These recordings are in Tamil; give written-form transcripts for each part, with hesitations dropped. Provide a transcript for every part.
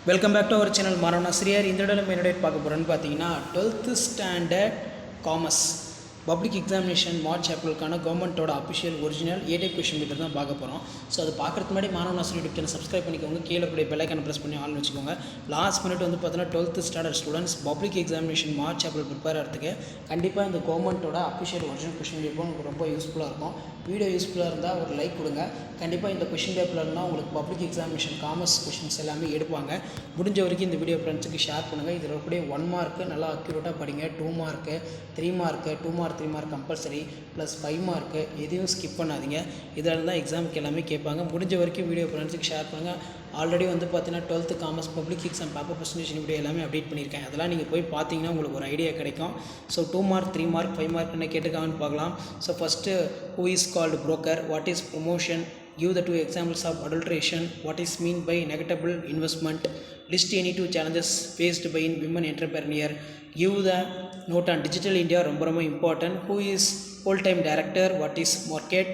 Welcome back to our channel மாணவன் ஆசிரியர். இந்த இடம் நம்ம என்ன பார்க்க போகிறோன்னு பார்த்தீங்கன்னா 12th standard commerce public examination March ஏப்ரலுக்கான கவர்மெண்ட்டோட அஃபிஷியல் ஒரிஜினல் ஏடைப் கொஷின் பேப்பர் தான் பார்க்க போகிறோம். ஸோ அது பார்க்குறதுக்கு முன்னாடி மாணவன் ஆசிரியர் யூடியூப் சேனல் சப்ஸ்கிரைப் பண்ணிக்கோங்க. கீழே கூடிய பெல் ஐக்கானை ப்ரெஸ் பண்ணி ஆன் வச்சுக்கோங்க. லாஸ்ட் மினிட் வந்து பார்த்தீங்கன்னா 12th standard students public examination March April prepare ஆகிறதுக்கு கண்டிப்பாக இந்த கவர்மெண்ட்டோட அஃபிஷியல் ஒரிஜினல் கொஷின் பேப்பர் உங்களுக்கு ரொம்ப யூஸ்ஃபுல்லாக இருக்கும். வீடியோ யூஸ்ஃபுல்லாக இருந்தால் ஒரு லைக் கொடுங்க. கண்டிப்பாக இந்த கொஷின் பேப்பரில் இருந்தால் உங்களுக்கு பப்ளிக் எக்ஸாமினேஷன் காமர்ஸ் கொஷின்ஸ் எல்லாமே எடுப்பாங்க. முடிஞ்ச வரைக்கும் இந்த வீடியோ ஃப்ரெண்ட்ஸுக்கு ஷேர் பண்ணுங்கள். இதில் இருக்கக்கூடிய 1 மார்க்கு நல்லா அக்யூரேட்டாக படிங்க. 2 mark 3 mark 2 mark 3 mark compulsory plus 5 mark எதையும் ஸ்கிப் பண்ணாதீங்க. இதில் தான் எக்ஸாமுக்கு எல்லாமே கேட்பாங்க. முடிஞ்ச வரைக்கும் வீடியோ ஃப்ரெண்ட்ஸுக்கு ஷேர் பண்ணுங்கள். ஆல்ரெடி வந்து பார்த்தீங்கன்னா 12th commerce public exam paper presentation video எல்லாமே அப்டேட் பண்ணியிருக்கேன். அதெல்லாம் நீங்கள் போய் பார்த்தீங்கன்னா உங்களுக்கு ஒரு ஐடியா கிடைக்கும். ஸோ 2 மார்க் 3 மார்க் 5 மார்க் என்ன கேட்டிருக்காங்கன்னு பார்க்கலாம். So first who is called broker, what is promotion, give the 2 examples of adulteration, what is mean by negatable investment, list any 2 challenges faced by women entrepreneur, give the note on digital India ரொம்ப important, who is full time director, what is market.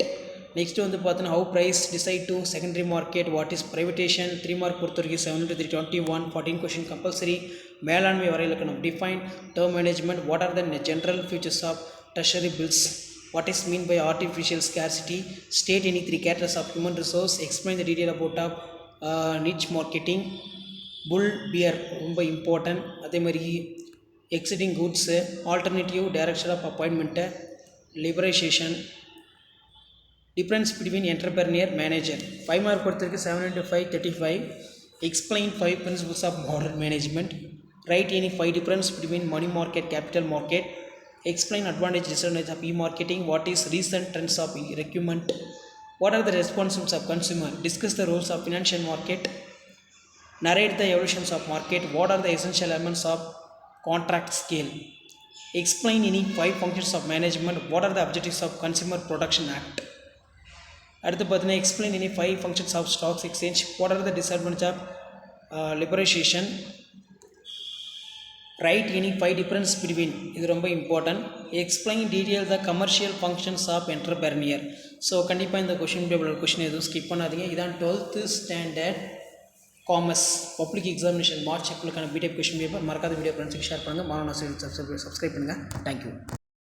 Next வந்து பார்த்தீங்கன்னா how price decide to secondary market, what is privatization. 3 mark பொறுத்த வரைக்கும் 7 into 3 21. 14 question compulsory. மேலாண்மை வரை இலக்கணம் define term management, what are the general features of treasury bills, what is mean by artificial scarcity, state any 3 characters of human resource, explain the detail about niche marketing, bull bear ரொம்ப இம்பார்ட்டன்ட். அதே மாதிரி exciting goods, alternative direction of appointment, liberalisation, difference between entrepreneur manager. 5 mark பொறுத்த வரைக்கும் 7 into 5 35. Explain 5 principles of modern management, write any 5 difference between money market capital market, explain advantage disadvantage of e-marketing, what is recent trends of recruitment, what are the responsibilities of consumer, discuss the roles of financial market, narrate the evolutions of market, what are the essential elements of contract scale, explain any 5 functions of management, what are the objectives of consumer protection act. அடுத்து பார்த்தீங்கன்னா explain any 5 functions of stocks exchange, what are the disadvantages of liberalization, write any 5 difference between, இது ரொம்ப important, explain detail the commercial functions of entrepreneur. So கண்டிப்பாக இந்த கொஷின் எதுவும் ஸ்கிப் பண்ணாதீங்க. இதான் 12th standard commerce public examination March ஏப்ரலுக்கான பிடெக் கொஷின் பேப்பர். மறக்காத வீடியோ ஃப்ரெண்ட்ஸுக்கு ஷேர் பண்ணுங்கள். மாணவ சப்ஸ்கிரைப் பண்ணுங்கள். தேங்க்யூ.